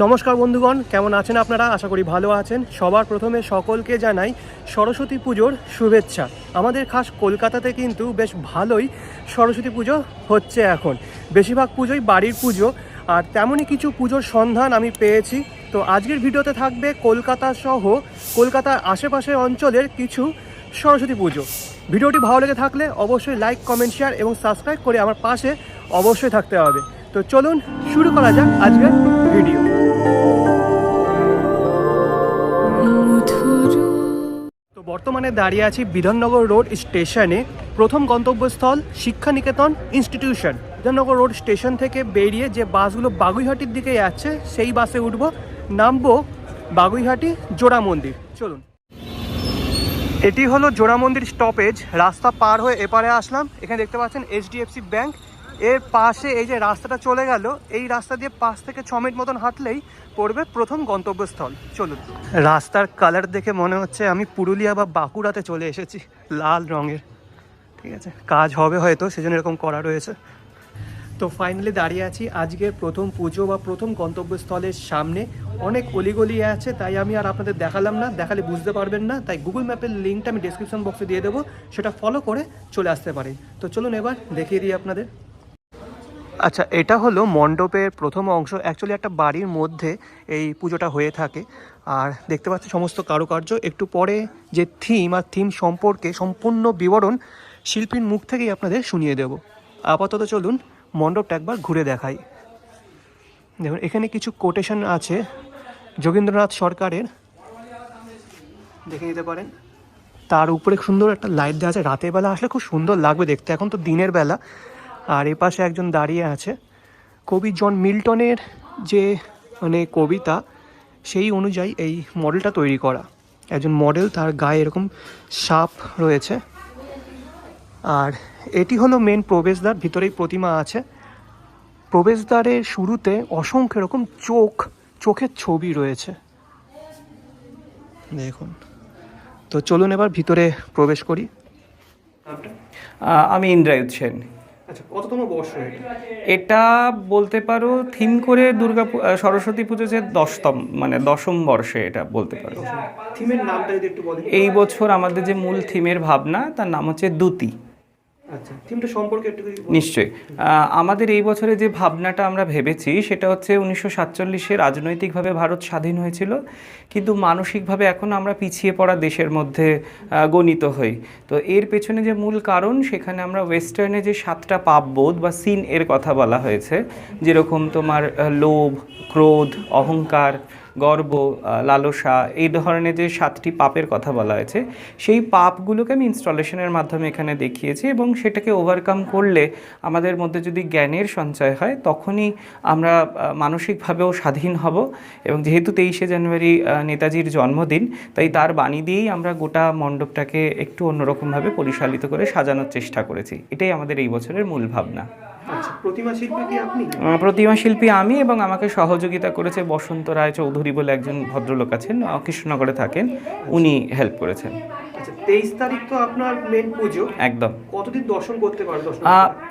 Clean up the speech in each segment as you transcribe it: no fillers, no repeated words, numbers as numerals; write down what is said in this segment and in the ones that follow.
নমস্কার বন্ধুগণ, কেমন আছেন আপনারা? আশা করি ভালো আছেন। সবার প্রথমে সকলকে জানাই সরস্বতী পুজোর শুভেচ্ছা। আমাদের খাস কলকাতাতে কিন্তু বেশ ভালোই সরস্বতী পুজো হচ্ছে এখন। বেশিরভাগ পুজোই বাড়ির পুজো, আর তেমনই কিছু পুজোর সন্ধান আমি পেয়েছি। তো আজকের ভিডিওতে থাকবে কলকাতা সহ কলকাতার আশেপাশের অঞ্চলের কিছু সরস্বতী পুজো। ভিডিওটি ভালো লেগে থাকলে অবশ্যই লাইক, কমেন্ট, শেয়ার এবং সাবস্ক্রাইব করে আমার পাশে অবশ্যই থাকতে হবে। তো চলুন শুরু করা যাক আজকের ভিডিও। তো বর্তমানে দাঁড়িয়ে আছি বিধাননগর রোড স্টেশনে। প্রথম গন্তব্যস্থল শিক্ষানিকেতন ইনস্টিটিউশন। বিধাননগর রোড স্টেশন থেকে বেরিয়ে যে বাসগুলো বাগুইহাটির দিকে যাচ্ছে সেই বাসে উঠবো, নামবো বাগুইহাটি জোড়া মন্দির। চলুন, এটি হলো জোড়া মন্দির স্টপেজ। রাস্তা পার হয়ে এপারে আসলাম। এখানে দেখতে পাচ্ছেন HDFC ব্যাংক। এর পাশে এই যে রাস্তাটা চলে গেল, এই রাস্তা দিয়ে 5 থেকে 6 মিনিট মতন হাঁটলেই পড়বে প্রথম গন্তব্যস্থল। চলুন। রাস্তার কালার দেখে মনে হচ্ছে আমি পুরুলিয়া বা বাঁকুড়াতে চলে এসেছি। লাল রঙের, ঠিক আছে, কাজ হবে হয়তো সেজন্য এরকম করা রয়েছে। তো ফাইনালি দাঁড়িয়ে আছি আজকের প্রথম পুজো বা প্রথম গন্তব্যস্থলের সামনে। অনেক অলিগলি আছে, তাই আমি আর আপনাদের দেখালাম না, দেখালে বুঝতে পারবেন না। তাই গুগল ম্যাপের লিঙ্কটা আমি ডেসক্রিপশন বক্সে দিয়ে দেবো, সেটা ফলো করে চলে আসতে পারেন। তো চলুন এবার দেখিয়ে দিই আপনাদের। আচ্ছা, এটা হলো মণ্ডপের প্রথম অংশ। অ্যাকচুয়ালি একটা বাড়ির মধ্যে এই পুজোটা হয়ে থাকে। আর দেখতে পাচ্ছি সমস্ত কারুকার্য। একটু পরে যে থিম আর থিম সম্পর্কে সম্পূর্ণ বিবরণ শিল্পীর মুখ থেকেই আপনাদের শুনিয়ে দেব। আপাতত চলুন মণ্ডপটা একবার ঘুরে দেখাই। দেখুন, এখানে কিছু কোটেশন আছে যোগীন্দ্রনাথ সরকারের, দেখে নিতে পারেন। তার উপরে সুন্দর একটা লাইট দেওয়া আছে। রাতের বেলা আসলে খুব সুন্দর লাগবে দেখতে, এখন তো দিনের বেলা। আর এ পাশে একজন দাঁড়িয়ে আছে। কবি জন মিল্টনের যে কবিতা, সেই অনুযায়ী এই মডেলটা তৈরি করা। একজন মডেল, তার গায়ে এরকম সাপ রয়েছে। আর এটি হলো মেন প্রবেশদ্বার। ভিতরেই প্রতিমা আছে। প্রবেশদ্বারের শুরুতে অসংখ্য এরকম চোখের ছবি রয়েছে, দেখুন। তো চলুন এবার ভিতরে প্রবেশ করি। আমি ইন্দ্রায়ুধ সেন। আচ্ছা, কততম বর্ষ এটা বলতে পারো থিম করে সরস্বতী পুজো যে 10ম বর্ষে এটা বলতে পারো। থিমের নামটা যদি একটু বলেন। এই বছর আমাদের যে মূল থিমের ভাবনা, তার নাম হচ্ছে দ্যুতি। আচ্ছা, থিমটা সম্পর্কে একটু নিশ্চয়ই। আমাদের এই বছরে যে ভাবনাটা আমরা ভেবেছি সেটা হচ্ছে 1947-এ রাজনৈতিকভাবে ভারত স্বাধীন হয়েছিল, কিন্তু মানসিকভাবে এখন আমরা পিছিয়ে পড়া দেশের মধ্যে গণিত হই। তো এর পেছনে যে মূল কারণ, সেখানে আমরা ওয়েস্টার্নে যে 7টা পাপবোধ বা সিন এর কথা বলা হয়েছে, যেরকম তোমার লোভ, ক্রোধ, অহংকার, গর্ব, লালসা, এই ধরনের যে 7টি পাপের কথা বলা হয়েছে, সেই পাপগুলোকে আমি ইনস্টলেশনের মাধ্যমে এখানে দেখিয়েছি। এবং সেটাকে ওভারকাম করলে আমাদের মধ্যে যদি জ্ঞানের সঞ্চয় হয়, তখনই আমরা মানসিকভাবেও স্বাধীন হব। এবং যেহেতু 23শে জানুয়ারি নেতাজির জন্মদিন, তাই তার বাণী দিয়েই আমরা গোটা মণ্ডপটাকে একটু অন্যরকমভাবে পরিচালিত করে সাজানোর চেষ্টা করেছি। এটাই আমাদের এই বছরের মূল ভাবনা। আচ্ছা, প্রতিমা শিল্পী কি আপনি? প্রতিমা শিল্পী আমি, এবং আমাকে সহযোগিতা করেছে বসন্ত রায় চৌধুরী বলে একজন ভদ্রলোক আছেন, কৃষ্ণনগরে থাকেন। উনি হেল্প করেছেন। আচ্ছা, 23 তারিখ তো আপনার মেন পুজো। একদম। কতদিন দর্শন করতে পারবো?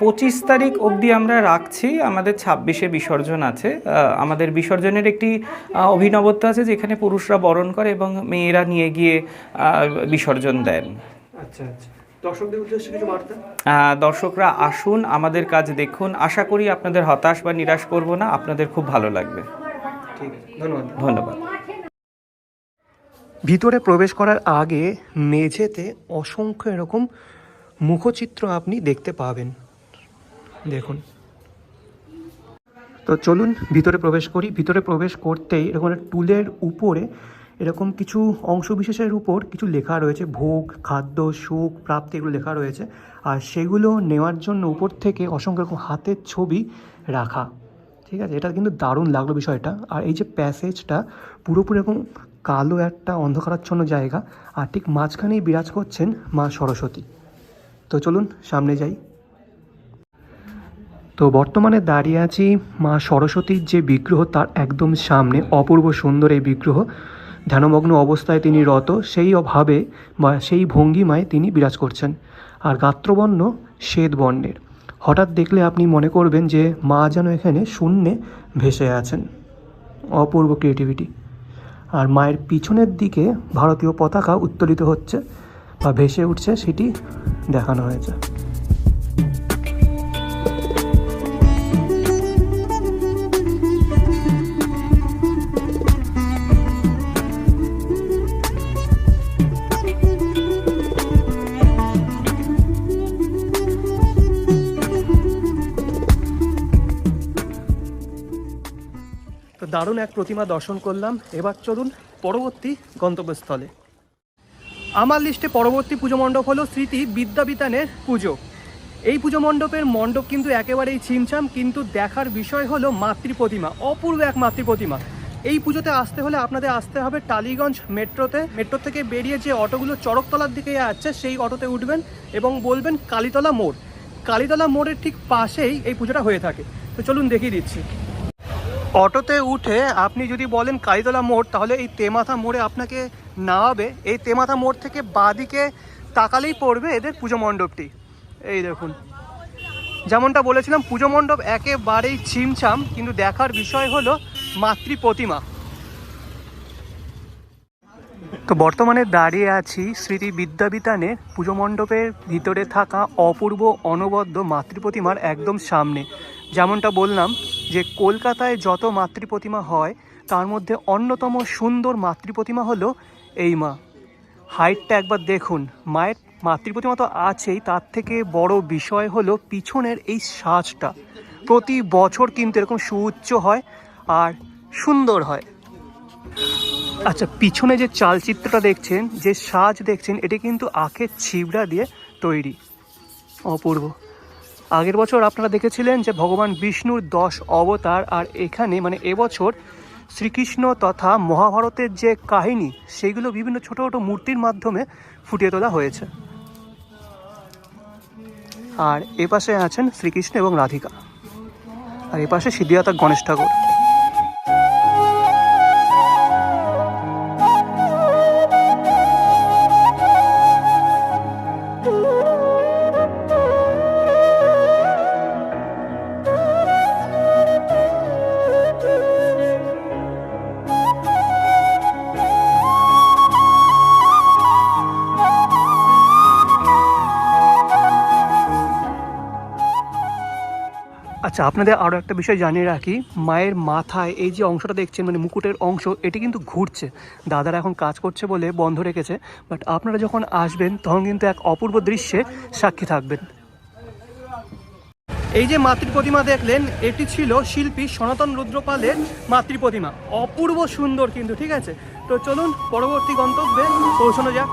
25 তারিখ অবধি আমরা রাখছি। আমাদের 26-এ বিসর্জন আছে। আমাদের বিসর্জনের একটি অভিনবত্ব আছে, যেখানে পুরুষরা বরণ করে এবং মেয়েরা নিয়ে গিয়ে বিসর্জন দেন। আচ্ছা আচ্ছা, দর্শকদের উদ্দেশ্যে কিছু বার্তা? দর্শকরা আসুন, আমাদের কাজ দেখুন। আশা করি আপনাদের হতাশ বা নিরাশ করব না, আপনাদের খুব ভালো লাগবে। ঠিক আছে, ধন্যবাদ। ধন্যবাদ। ভিতরে প্রবেশ করার আগে মেঝেতে অসংখ্য এরকম মুখচিত্র আপনি দেখতে পাবেন, দেখুন। তো চলুন ভিতরে প্রবেশ করি। ভিতরে প্রবেশ করতেই এরকম টুলের উপরে এরকম কিছু অংশবিশেষের উপর কিছু লেখা রয়েছে, ভোগ, খাদ্য, সুখ, প্রাপ্তি, এগুলো লেখা রয়েছে। আর সেগুলো নেওয়ার জন্য উপর থেকে অসংখ্য এরকম হাতের ছবি রাখা, ঠিক আছে। এটা কিন্তু দারুণ লাগলো বিষয়টা। আর এই যে প্যাসেজটা পুরোপুরি এরকম কালো একটা অন্ধকারাচ্ছন্ন জায়গা, আর ঠিক মাঝখানেই বিরাজ করছেন মা সরস্বতী। তো চলুন সামনে যাই। তো বর্তমানে দাঁড়িয়ে আছি মা সরস্বতীর যে বিগ্রহ, তার একদম সামনে। অপূর্ব সুন্দর এই বিগ্রহ। ধ্যানমগ্ন অবস্থায় তিনি রত, সেই ভাবে বা সেই ভঙ্গিমায় তিনি বিরাজ করছেন। আর গাত্রবর্ণ শ্বেত বর্ণের। হঠাৎ দেখলে আপনি মনে করবেন যে মা যেন এখানে শূন্যে ভেসে আছেন। অপূর্ব ক্রিয়েটিভিটি। আর মায়ের পিছনের দিকে ভারতীয় পতাকা উত্তোলিত হচ্ছে বা ভেসে উঠছে, সেটি দেখানো হয়েছে। তো দারুণ এক প্রতিমা দর্শন করলাম। এবার চলুন পরবর্তী গন্তব্যস্থলে। আমার লিস্টে পরবর্তী পুজো মণ্ডপ হলো স্মৃতি বিদ্যাবিতানের পুজো। এই পুজো মণ্ডপের মণ্ডপ কিন্তু একেবারেই ছিমছাম, কিন্তু দেখার বিষয় হলো মাতৃ প্রতিমা, অপূর্ব এক মাতৃ প্রতিমা। এই পুজোতে আসতে হলে আপনাদের আসতে হবে টালিগঞ্জ মেট্রোতে। মেট্রো থেকে বেরিয়ে যে অটোগুলো চড়কতলার দিকে যাচ্ছে সেই অটোতে উঠবেন এবং বলবেন কালীতলা মোড়। কালীতলা মোড়ের ঠিক পাশেই এই পুজোটা হয়ে থাকে। তো চলুন দেখিয়ে দিচ্ছি। অটোতে উঠে আপনি যদি বলেন কালীতলা মোড়, তাহলে এই তেমাথা মোড়ে আপনাকে নামাবে। এই তেমাথা মোড় থেকে বাঁদিকে তাকালেই পড়বে এদের পুজো মণ্ডপটি। এই দেখুন, যেমনটা বলেছিলাম পুজো মণ্ডপ একেবারেই ছিমছাম, কিন্তু দেখার বিষয় হলো মাতৃ প্রতিমা। তো বর্তমানে দাঁড়িয়ে আছি স্মৃতি বিদ্যাবিতানের পুজো মণ্ডপের ভিতরে থাকা অপূর্ব অনবদ্য মাতৃ প্রতিমার একদম সামনে। যেমনটা বললাম যে কলকাতায় যত মাতৃ প্রতিমা হয় তার মধ্যে অন্যতম সুন্দর মাতৃ প্রতিমা হলো এই মা। হাইটটা একবার দেখুন। মায়ের মাতৃ প্রতিমা তো আছেই, তার থেকে বড় বিষয় হলো পিছনের এই সাজটা। প্রতি বছর কিন্তু এরকম সুউচ্চ হয় আর সুন্দর হয়। আচ্ছা, পিছনে যে চালচিত্রটা দেখছেন, যে সাজ দেখছেন, এটি কিন্তু আখের ছিবড়া দিয়ে তৈরি। অপূর্ব। আগের বছর আপনারা দেখেছিলেন যে ভগবান বিষ্ণুর 10 অবতার, আর এখানে মানে এবছর শ্রীকৃষ্ণ তথা মহাভারতের যে কাহিনী সেগুলো বিভিন্ন ছোট ছোট মূর্তির মাধ্যমে ফুটিয়ে তোলা হয়েছে। আর এপাশে আছেন শ্রীকৃষ্ণ এবং রাধিকা, আর এপাশে সিদ্ধিদাতা গণেশ ঠাকুর। আচ্ছা, আপনাদের আরও একটা বিষয় জানিয়ে রাখি, মায়ের মাথায় এই যে অংশটা দেখছেন মানে মুকুটের অংশ, এটি কিন্তু ঘুরছে। দাদারা এখন কাজ করছে বলে বন্ধ রেখেছে, বাট আপনারা যখন আসবেন তখন কিন্তু এক অপূর্ব দৃশ্যে সাক্ষী থাকবেন। এই যে মাতৃ প্রতিমা দেখলেন, এটি ছিল শিল্পী সনাতন রুদ্রপালের মাতৃ প্রতিমা। অপূর্ব সুন্দর কিন্তু, ঠিক আছে। তো চলুন পরবর্তী গন্তব্যে পৌঁছানো যাক।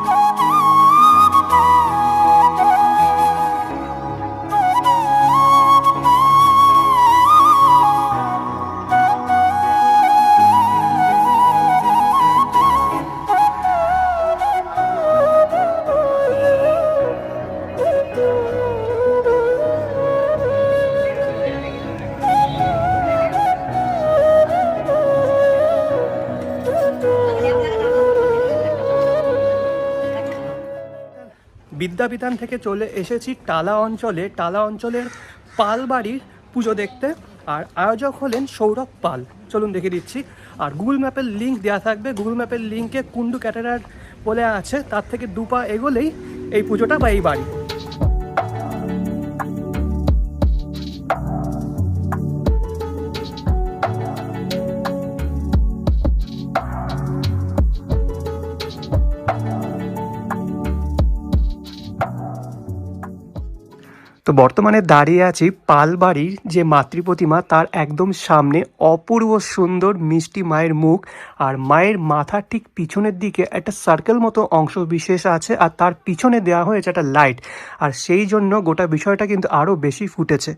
বিদ্যাবিতান থেকে চলে এসেছি টালা অঞ্চলে। টালা অঞ্চলের পাল বাড়ির পুজো দেখতে, আর আয়োজক হলেন সৌরভ পাল। চলুন দেখে দিচ্ছি। আর গুগল ম্যাপের লিঙ্ক দেওয়া থাকবে। গুগল ম্যাপের লিঙ্কে কুন্ডু ক্যাটেরার বলে আছে, তার থেকে 2 পা এগোলেই এই পুজোটা বা এই বাড়ি। তো বর্তমানে দাঁড়িয়ে আছি পালবাড়ির যে মাতৃ প্রতিমা তার একদম সামনে। অপূর্ব সুন্দর মিষ্টি মায়ের মুখ, আর মায়ের মাথার ঠিক পিছনের দিকে একটা সার্কেল মতো অংশ বিশেষ আছে, আর তার পিছনে দেওয়া হয়েছে একটা লাইট, আর সেই জন্য গোটা বিষয়টা কিন্তু আরও বেশি ফুটেছে।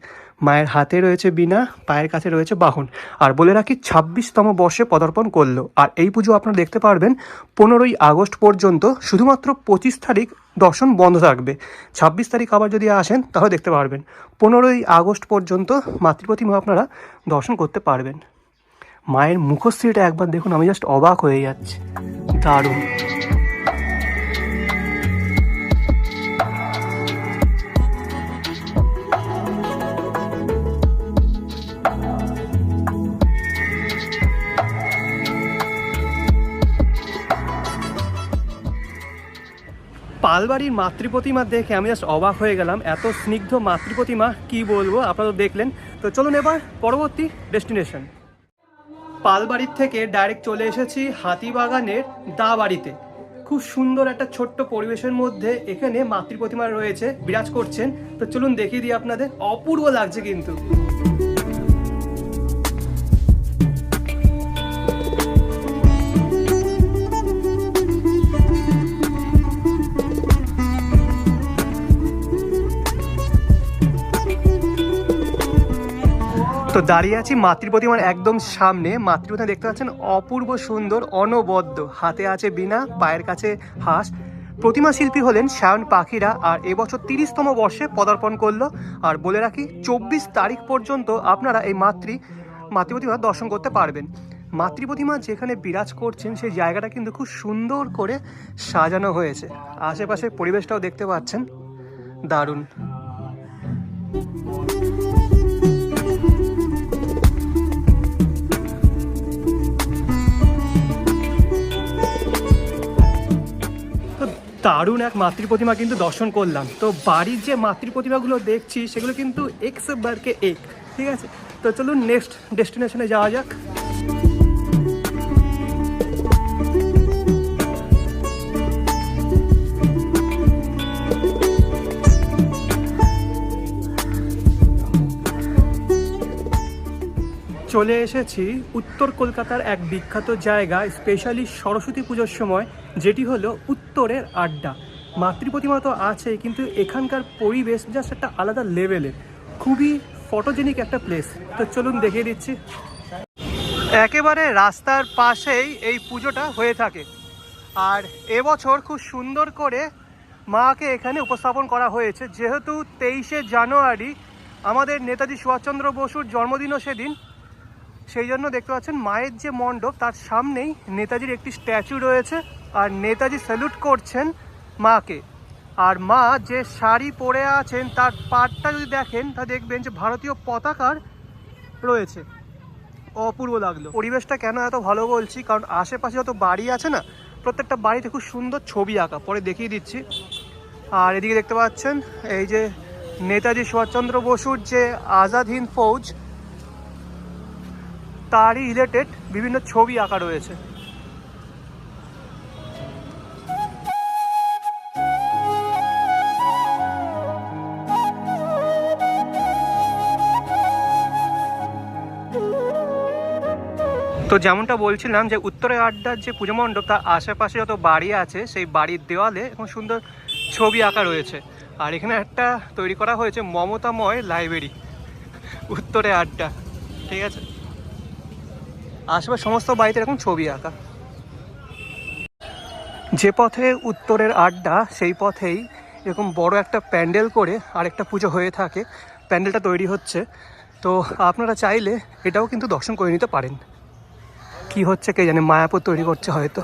মায়ের হাতে রয়েছে বীণা, পায়ের কাছে রয়েছে বাহন। আর বলে রাখি 26তম বর্ষে পদার্পণ করলো। আর এই পুজো আপনারা দেখতে পারবেন 15ই আগস্ট পর্যন্ত। শুধুমাত্র 25 তারিখ দর্শন বন্ধ থাকবে। 26 তারিখ আবার যদি আসেন তাহলে দেখতে পারবেন। 15ই আগস্ট পর্যন্ত মাতৃপ্রতিমা আপনারা দর্শন করতে পারবেন। মায়ের মুখশ্রীটা একবার দেখুন, আমি জাস্ট অবাক হয়ে যাচ্ছি। দারুণ। পালবাড়ির মাতৃপ্রতিমা দেখে আমি জাস্ট অবাক হয়ে গেলাম। এত স্নিগ্ধ মাতৃপ্রতিমা কি বলবো, আপনারা দেখলেন। তো চলুন এবার পরবর্তী ডেস্টিনেশন। পালবাড়ির থেকে ডাইরেক্ট চলে এসেছি হাতিবাগানের দা বাড়িতে। খুব সুন্দর একটা ছোট্ট পরিবেশের মধ্যে এখানে মাতৃপ্রতিমা রয়েছে, বিরাজ করছেন। তো চলুন দেখিয়ে দিই আপনাদের, অপূর্ব লাগছে কিন্তু। তো দাঁড়িয়ে আছি মাতৃপ্রতিমার একদম সামনে। মাতৃপ্রতিমা দেখতে পাচ্ছেন অপূর্ব সুন্দর, অনবদ্য। হাতে আছে বীণা, পায়ের কাছে হাঁস। প্রতিমা শিল্পী হলেন সায়ন পাখিরা, আর এবছর 30তম বর্ষে পদার্পণ করলো। আর বলে রাখি 24 তারিখ পর্যন্ত আপনারা এই মাতৃপ্রতিমা দর্শন করতে পারবেন। মাতৃপ্রতিমা যেখানে বিরাজ করছেন সেই জায়গাটা কিন্তু খুব সুন্দর করে সাজানো হয়েছে। আশেপাশের পরিবেশটাও দেখতে পাচ্ছেন, দারুণ। দারুণ এক মাতৃপ্রতিমা কিন্তু দর্শন করলাম। তো বাড়ির যে মাতৃপ্রতিমাগুলো দেখছি সেগুলো কিন্তু এক্স বারকে এক, ঠিক আছে। তো চলুন নেক্সট ডেস্টিনেশনে যাওয়া যাক। চলে এসেছি উত্তর কলকাতার এক বিখ্যাত জায়গা, স্পেশালি সরস্বতী পুজোর সময়, যেটি হলো উত্তরের আড্ডা। মাতৃপ্রতিমা তো আছে, কিন্তু এখানকার পরিবেশ জাস্ট একটা আলাদা লেভেলের, খুবই ফটোজেনিক একটা প্লেস। তো চলুন দেখিয়ে দিচ্ছি। একেবারে রাস্তার পাশেই এই পুজোটা হয়ে থাকে। আর এবছর খুব সুন্দর করে মাকে এখানে উপস্থাপন করা হয়েছে। যেহেতু 23শে জানুয়ারি আমাদের নেতাজি সুভাষচন্দ্র বসুর জন্মদিনও সেদিন, সেই জন্য দেখতে পাচ্ছেন মায়ের যে মণ্ডপ তার সামনেই নেতাজির একটি স্ট্যাচু রয়েছে, আর নেতাজি স্যালুট করছেন মাকে। আর মা যে শাড়ি পরে আছেন তার পাড়টা যদি দেখেন তা দেখবেন যে ভারতীয় পতাকার রয়েছে। অপূর্ব লাগলো। পরিবেশটা কেন এত ভালো বলছি, কারণ আশেপাশে যত বাড়ি আছে না, প্রত্যেকটা বাড়িতে খুব সুন্দর ছবি আঁকা, পরে দেখিয়ে দিচ্ছি। আর এদিকে দেখতে পাচ্ছেন এই যে নেতাজি সুভাষচন্দ্র বসুর যে আজাদ হিন্দ ফৌজ, তারই রিলেটেড বিভিন্ন ছবি আঁকা রয়েছে। তো যেমনটা বলছিলাম যে উত্তরের আড্ডার যে পুজো মণ্ডপ তার আশেপাশে যত বাড়ি আছে সেই বাড়ির দেওয়ালে এখন সুন্দর ছবি আঁকা রয়েছে। আর এখানে একটা তৈরি করা হয়েছে মমতাময় লাইব্রেরি, উত্তরে আড্ডা, ঠিক আছে। আশেপাশে সমস্ত বাড়িতে এরকম ছবি আঁকা। যে পথে উত্তরের আড্ডা সেই পথেই এরকম বড় একটা প্যান্ডেল করে আরেকটা পুজো হয়ে থাকে। প্যান্ডেলটা তৈরি হচ্ছে, তো আপনারা চাইলে এটাও কিন্তু দর্শন করে নিতে পারেন। কি হচ্ছে কে জানে, মায়াপুর তৈরি করছে হয়তো।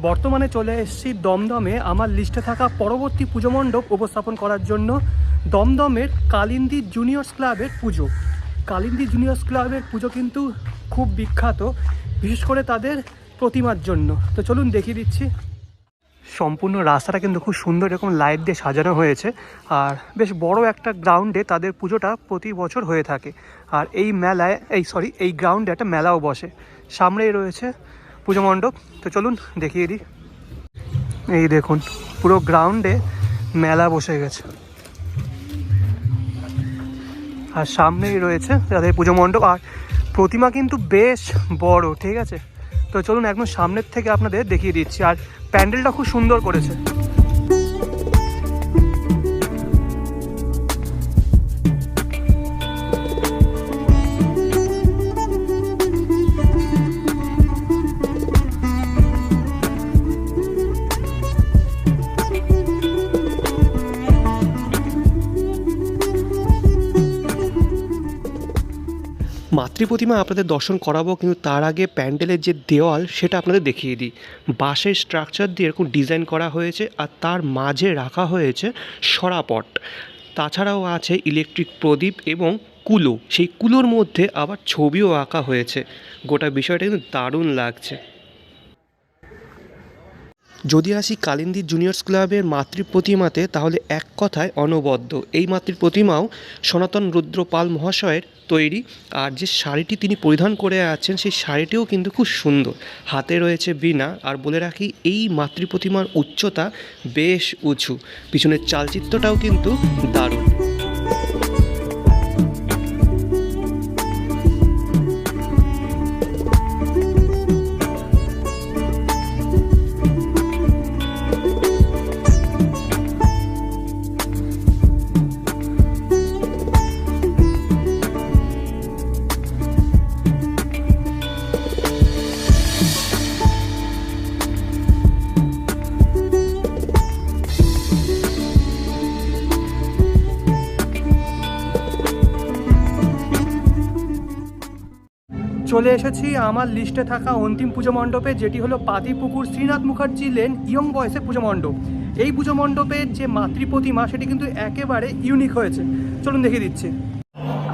বর্তমানে চলে এসেছি দমদমে আমার লিস্টে থাকা পরবর্তী পুজো মণ্ডপ উপস্থাপন করার জন্য। দমদমের কালিন্দী জুনিয়র্স ক্লাবের পুজো। কালিন্দী জুনিয়র্স ক্লাবের পুজো কিন্তু খুব বিখ্যাত, বিশেষ করে তাদের প্রতিমার জন্য। তো চলুন দেখিয়ে দিচ্ছি। সম্পূর্ণ রাস্তাটা কিন্তু খুব সুন্দর এরকম লাইট দিয়ে সাজানো হয়েছে। আর বেশ বড় একটা গ্রাউন্ডে তাদের পুজোটা প্রতি বছর হয়ে থাকে। আর এই মেলায় এই গ্রাউন্ডে একটা মেলাও বসে। সামনেই রয়েছে পুজো মণ্ডপ। তো চলুন দেখিয়ে দিই। এই দেখুন পুরো গ্রাউন্ডে মেলা বসে গেছে, আর সামনেই রয়েছে তাদের পুজো মণ্ডপ। আর প্রতিমা কিন্তু বেশ বড়, ঠিক আছে। তো চলুন একদম সামনের থেকে আপনাদের দেখিয়ে দিচ্ছি। আর প্যান্ডেলটা খুব সুন্দর করেছে। মাতৃপ্রতিমা আপনাদের দর্শন করাবো, কিন্তু তার আগে প্যান্ডেলের যে দেওয়াল সেটা আপনাদের দেখিয়ে দিই। বাঁশের স্ট্রাকচার দিয়ে এরকম ডিজাইন করা হয়েছে, আর তার মাঝে রাখা হয়েছে সরাপট। তাছাড়াও আছে ইলেকট্রিক প্রদীপ এবং কুলো। সেই কুলোর মধ্যে আবার ছবিও আঁকা হয়েছে। গোটা বিষয়টা কিন্তু দারুণ লাগছে। যদি আসি কালিন্দী জুনিয়র্স ক্লাবের মাতৃ প্রতিমাতে, তাহলে এক কথায় অনবদ্য। এই মাতৃ প্রতিমাও সনাতন রুদ্র পাল মহাশয়ের তৈরি। আর যে শাড়িটি তিনি পরিধান করে আছেন সেই শাড়িটিও কিন্তু খুব সুন্দর, হাতে রয়েছে বীণা। আর বলে রাখি, এই মাতৃ প্রতিমার উচ্চতা বেশ উঁচু, পিছনের চালচিত্রটাও কিন্তু দারুণ। চলে এসেছি আমার লিস্টে থাকা অন্তিম পুজো মণ্ডপে, যেটি হলো পাতিপুকুর শ্রীনাথ মুখার্জি লেন ইয়ং বয়েসের পুজো মণ্ডপ। এই পুজো মণ্ডপের যে মাতৃ প্রতিমা সেটি কিন্তু একেবারে ইউনিক হয়েছে। চলুন দেখিয়ে দিচ্ছি।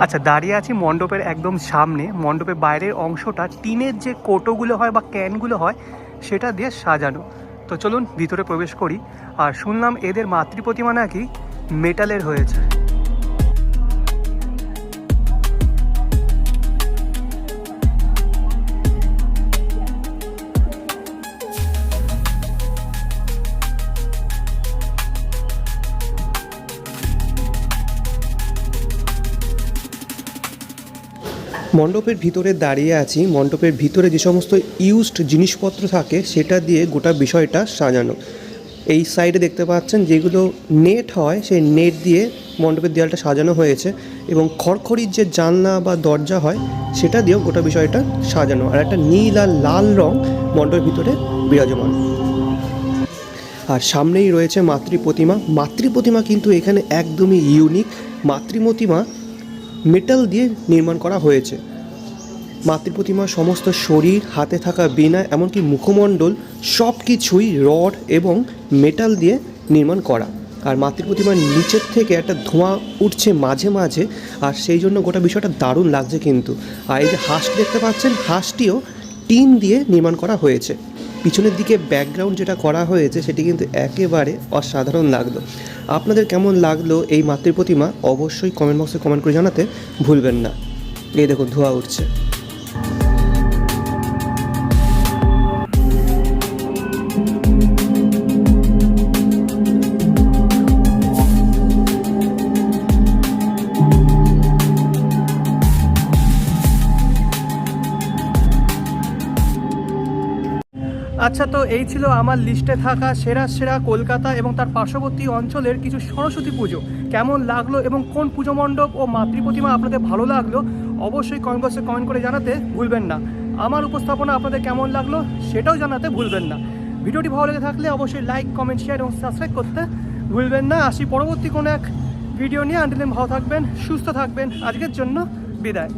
আচ্ছা, দাঁড়িয়ে আছি মণ্ডপের একদম সামনে। মণ্ডপের বাইরের অংশটা টিনের যে কোটোগুলো হয় বা ক্যানগুলো হয় সেটা দিয়ে সাজানো। তো চলুন ভিতরে প্রবেশ করি। আর শুনলাম এদের মাতৃ প্রতিমা নাকি মেটালের হয়েছে। মণ্ডপের ভিতরে দাঁড়িয়ে আছি। মণ্ডপের ভিতরে যে সমস্ত ইউজড জিনিসপত্র থাকে সেটা দিয়ে গোটা বিষয়টা সাজানো। এই সাইডে দেখতে পাচ্ছেন যেগুলো নেট হয়, সেই নেট দিয়ে মণ্ডপের দেয়ালটা সাজানো হয়েছে, এবং খড়খড়ির যে জানলা বা দরজা হয় সেটা দিয়েও গোটা বিষয়টা সাজানো। আর একটা নীল আর লাল রং মণ্ডপের ভিতরে বিরাজমান। আর সামনেই রয়েছে মাতৃ প্রতিমা। মাতৃ প্রতিমা কিন্তু এখানে একদমই ইউনিক। মাতৃ প্রতিমা মেটাল দিয়ে নির্মাণ করা হয়েছে। মাতৃ প্রতিমার সমস্ত শরীর, হাতে থাকা বীণা, এমনকি মুখমণ্ডল সব কিছুই রড এবং মেটাল দিয়ে নির্মাণ করা। আর মাতৃ প্রতিমার নিচের থেকে একটা ধোঁয়া উঠছে মাঝে মাঝে, আর সেই জন্য গোটা বিষয়টা দারুণ লাগছে কিন্তু। আর এই যে হাঁসটি দেখতে পাচ্ছেন, হাঁসটিও টিন দিয়ে নির্মাণ করা হয়েছে। পিছনের দিকে ব্যাকগ্রাউন্ড যেটা করা হয়েছে সেটি কিন্তু একেবারে অসাধারণ লাগলো। আপনাদের কেমন লাগলো এই মাতৃ প্রতিমা অবশ্যই কমেন্ট বক্সে কমেন্ট করে জানাতে ভুলবেন না। এই দেখুন ধোঁয়া উঠছে। আচ্ছা, তো এই ছিল আমার লিস্টে থাকা সেরা সেরা কলকাতা এবং তার পার্শ্ববর্তী অঞ্চলের কিছু সরস্বতী পুজো। কেমন লাগলো এবং কোন পুজো মণ্ডপ ও মাতৃ প্রতিমা আপনাদের ভালো লাগলো অবশ্যই কমেন্ট বক্সে কমেন্ট করে জানাতে ভুলবেন না। আমার উপস্থাপনা আপনাদের কেমন লাগলো সেটাও জানাতে ভুলবেন না। ভিডিওটি ভালো লেগে থাকলে অবশ্যই লাইক, কমেন্ট, শেয়ার এবং সাবস্ক্রাইব করতে ভুলবেন না। আসি পরবর্তী কোনো এক ভিডিও নিয়ে। আনটিল দেন ভালো থাকবেন, সুস্থ থাকবেন। আজকের জন্য বিদায়।